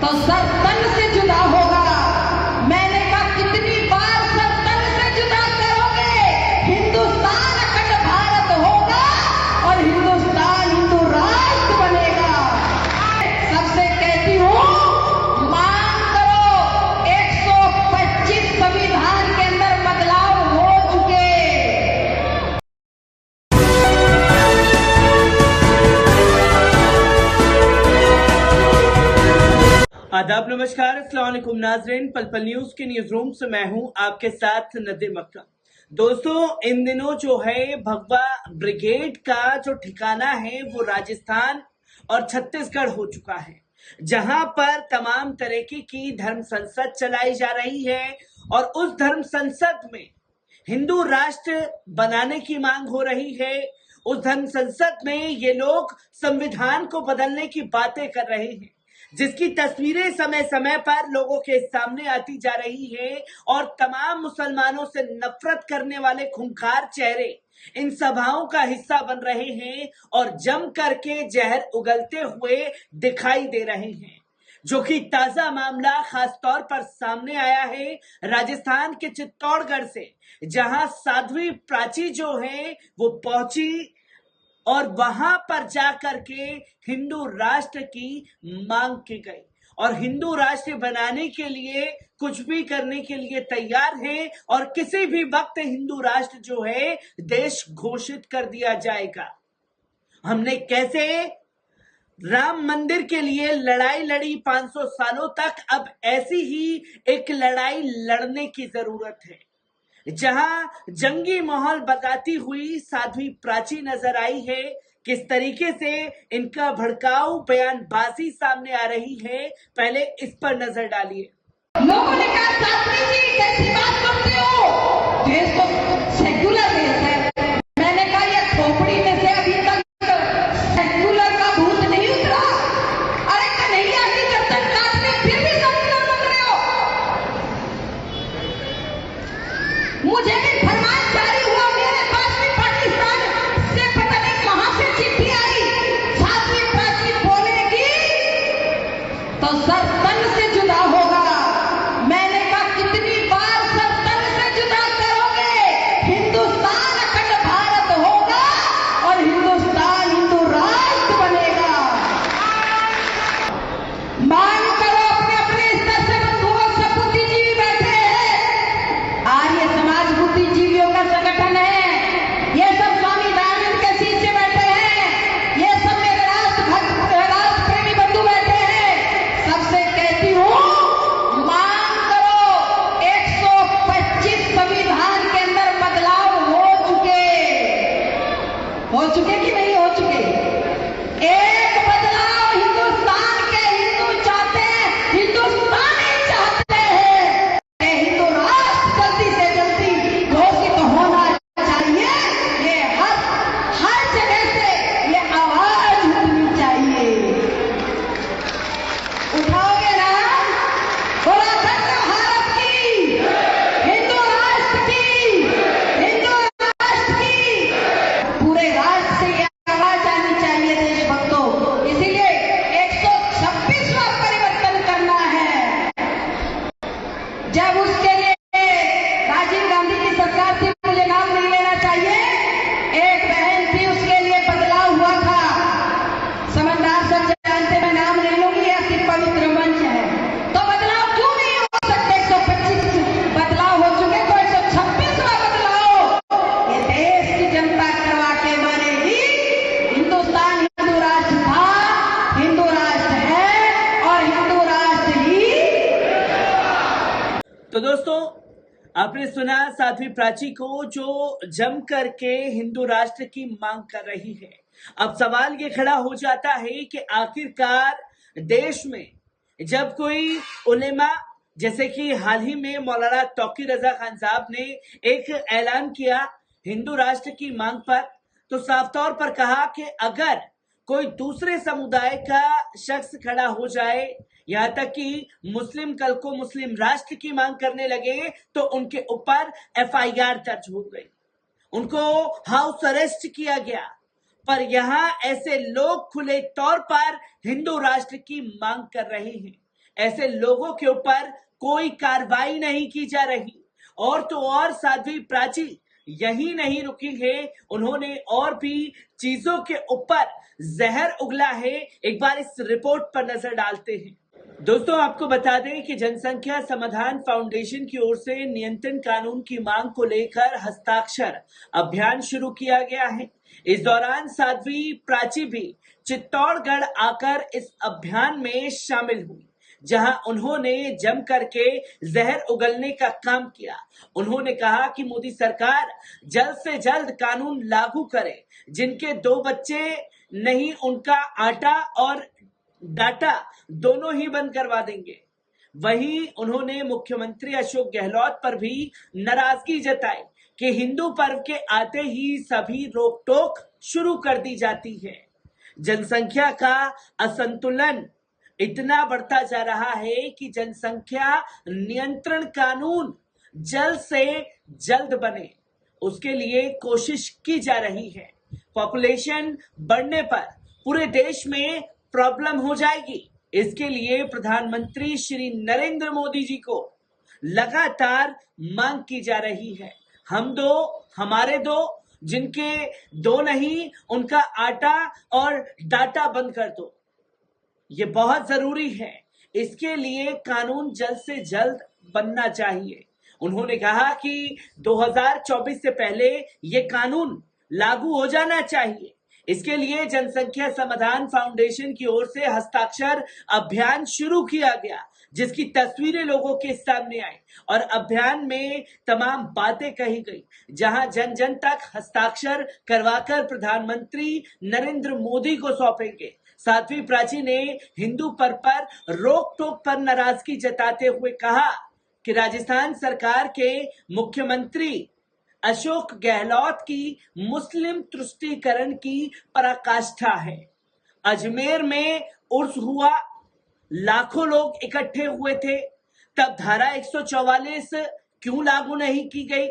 तो सर तन से जुदा होगा। मैंने कहा कितनी बार सर तन से जुदा करोगे? हिंदुस्तान अखंड भारत होगा और हिंदुस्तान हिंदू राष्ट्र बनेगा। सबसे कहती हूँ, मांग करो। 125 संविधान के अंदर बदलाव हो चुके। आदाब, नमस्कार, अस्सलाम वालेकुम नाज़रीन। पल पल न्यूज के न्यूज रूम से मैं हूं आपके साथ नदीम अकरम। दोस्तों, इन दिनों जो है भगवा ब्रिगेड का जो ठिकाना है वो राजस्थान और छत्तीसगढ़ हो चुका है, जहां पर तमाम तरीके की धर्म संसद चलाई जा रही है और उस धर्म संसद में हिंदू राष्ट्र बनाने की मांग हो रही है। उस धर्म संसद में ये लोग संविधान को बदलने की बातें कर रहे हैं, जिसकी तस्वीरें समय समय पर लोगों के सामने आती जा रही है और तमाम मुसलमानों से नफरत करने वाले खूंखार चेहरे इन सभाओं का हिस्सा बन रहे हैं और जम करके जहर उगलते हुए दिखाई दे रहे हैं। जो कि ताजा मामला खास तौर पर सामने आया है राजस्थान के चित्तौड़गढ़ से, जहां साध्वी प्राची जो है वो पहुंची और वहां पर जाकर के हिंदू राष्ट्र की मांग की गई और हिंदू राष्ट्र बनाने के लिए कुछ भी करने के लिए तैयार है और किसी भी वक्त हिंदू राष्ट्र जो है देश घोषित कर दिया जाएगा। हमने कैसे राम मंदिर के लिए लड़ाई लड़ी 500 सालों तक, अब ऐसी ही एक लड़ाई लड़ने की जरूरत है, जहां जंगी माहौल बताती हुई साध्वी प्राची नजर आई है। किस तरीके से इनका भड़काऊ बयानबाजी सामने आ रही है, पहले इस पर नजर डालिए। लोगों ने कहा साध्वी जी कैसी बात करते हो, देश तो सेक्युलर देश है। मैंने कहा ये खोपड़ी में से अभी तक सेक्युलर का भूत नहीं उतरा। अरे कन्हैया की गर्दन काटने फिर भी सेक्युलर बन रहे हो। मुझे भी फरमान जारी हुआ, मेरे पास भी पाकिस्तान से पता नहीं कहां से चिट्ठी आई, साध्वी प्राची बोलेगी तो सर तन से जुदा होगा। मैंने कहा कितनी बार सर तन से जुदा करोगे? हिंदुस्तान अखंड भारत होगा और हिंदुस्तान हिंदू राष्ट्र बनेगा। मांग करो अपने अपने स्तर से। बंधुओं, सब बुद्धिजीवी बैठे हैं, आर्य समाज बुद्धिजीवियों का संगठन है। ये सब स्वामी दयानंद के शीर्षे बैठे हैं, ये सब मेरे राष्ट्र भक्त राष्ट्र प्रेमी बंधु बैठे हैं। सबसे कहती हूँ, मांग करो। 125 संविधान के अंदर बदलाव हो चुके कि नहीं हो चुके? एक बदलाव हिंदुस्तान के हिंदू चाहते हैं, हिंदुस्तानी चाहते हैं कि हिंदू राष्ट्र जल्दी से जल्दी घोषित होना चाहिए। ये हर जगह से ये आवाज उठनी चाहिए। उठाओगे ना? बोला धन्य भारत की, हिंदू राष्ट्र की, हिंदू राष्ट्र की। पूरे राष्ट्र से ये आवाज आनी चाहिए देशभक्तों। इसीलिए 126वां परिवर्तन करना है। जब उसके लिए राजीव गांधी की सरकार थी, मुझे नाम नहीं लेना चाहिए, एक बहन थी, उसके लिए बदलाव हुआ था। समझदार सब जानते, मैं नाम नहीं लूंगी, ऐसी पवित्र मंच है। तो बदलाव क्यों नहीं हो सकते? 125 बदलाव हो चुके, तो 126वां बदलाव ये देश की जनता करवा के मानेगी। हिंदुस्तान हिंदू राष्ट्र था, हिंदू राष्ट्र है और हिंदू राष्ट्र ही। तो दोस्तों, आपने सुना साध्वी प्राची को जो जम करके हिंदू राष्ट्र की मांग कर रही है। अब सवाल ये खड़ा हो जाता है कि आखिरकार देश में जब कोई उलेमा, जैसे कि हाल ही में मौलाना तौकीर रजा खान साहब ने एक ऐलान किया हिंदू राष्ट्र की मांग पर, तो साफ तौर पर कहा कि अगर कोई दूसरे समुदाय का शख्स खड़ा हो जाए, यहाँ तक कि मुस्लिम कल को मुस्लिम राष्ट्र की मांग करने लगे, तो उनके ऊपर FIR दर्ज हो गई, उनको हाउस अरेस्ट किया गया। पर यहाँ ऐसे लोग खुले तौर पर हिंदू राष्ट्र की मांग कर रहे हैं। ऐसे लोगों के ऊपर कोई कार्रवाई नहीं की जा रही। और तो और साध्वी प्राची यही नहीं रुकी है, उन्होंने और भी चीजों के ऊपर जहर उगला है। एक बार इस रिपोर्ट पर नजर डालते हैं। दोस्तों, आपको बता दें कि जनसंख्या समाधान फाउंडेशन की ओर से नियंत्रण कानून की मांग को लेकर हस्ताक्षर अभियान शुरू किया गया है। इस दौरान साध्वी प्राची भी चित्तौड़गढ़ आकर इस अभियान में शामिल हुई, जहां उन्होंने जम करके जहर उगलने का काम किया। उन्होंने कहा कि मोदी सरकार जल्द से जल्द कानून लागू करे। जिनके 2 बच्चे नहीं, उनका आटा और डाटा दोनों ही बंद करवा देंगे। वहीं उन्होंने मुख्यमंत्री अशोक गहलोत पर भी नाराजगी जताई कि हिंदू पर्व के आते ही सभी रोक टोक शुरू कर दी जाती है। जनसंख्या का असंतुलन इतना बढ़ता जा रहा है कि जनसंख्या नियंत्रण कानून जल्द से जल्द बने, उसके लिए कोशिश की जा रही है। पॉपुलेशन बढ़ने पर पूरे देश में प्रॉब्लम हो जाएगी। इसके लिए प्रधानमंत्री श्री नरेंद्र मोदी जी को लगातार मांग की जा रही है। हम दो, हमारे दो, जिनके 2 नहीं, उनका आटा और डाटा बंद कर दो। ये बहुत जरूरी है। इसके लिए कानून जल्द से जल्द बनना चाहिए। उन्होंने कहा कि 2024 से पहले ये कानून लागू हो जाना चाहिए। इसके लिए जनसंख्या समाधान फाउंडेशन की ओर से हस्ताक्षर अभियान शुरू किया गया, जिसकी तस्वीरें लोगों के सामने आई और अभियान में तमाम बातें कही गई, जहां जन जन तक हस्ताक्षर करवाकर प्रधानमंत्री नरेंद्र मोदी को सौंपेंगे। साध्वी प्राची ने हिंदू पर्व पर रोक टोक पर नाराजगी जताते हुए कहा कि राजस्थान सरकार के मुख्यमंत्री अशोक गहलोत की मुस्लिम तुष्टीकरण की पराकाष्ठा है। अजमेर में उर्स हुआ, लाखों लोग इकट्ठे हुए थे, तब धारा 144 क्यों लागू नहीं की गई?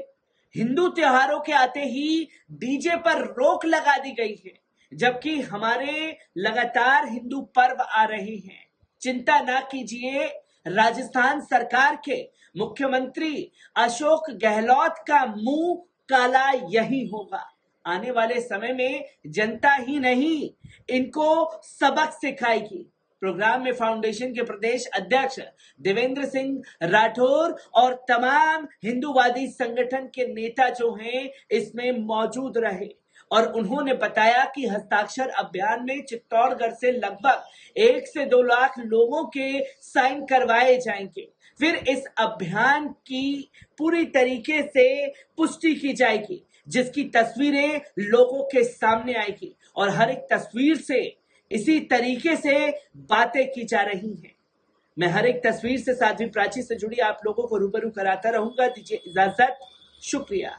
हिंदू त्योहारों के आते ही डीजे पर रोक लगा दी गई है, जबकि हमारे लगातार हिंदू पर्व आ रहे हैं। चिंता ना कीजिए, राजस्थान सरकार के मुख्यमंत्री अशोक गहलोत का मुंह काला यही होगा। आने वाले समय में जनता ही नहीं, इनको सबक सिखाएगी। प्रोग्राम में फाउंडेशन के प्रदेश अध्यक्ष देवेंद्र सिंह राठौर और तमाम हिंदूवादी संगठन के नेता जो हैं इसमें मौजूद रहे और उन्होंने बताया कि हस्ताक्षर अभियान में चित्तौड़गढ़ से लगभग 1 से 2 लाख लोगों के साइन करवाए जाएंगे। फिर इस अभियान की पूरी तरीके से पुष्टि की जाएगी, जिसकी तस्वीरें लोगों के सामने आएगी और हर एक तस्वीर से इसी तरीके से बातें की जा रही हैं। मैं हर एक तस्वीर से साध्वी प्राची से जुड़ी आप लोगों को रूबरू कराता रहूंगा। दीजिए इजाजत, शुक्रिया।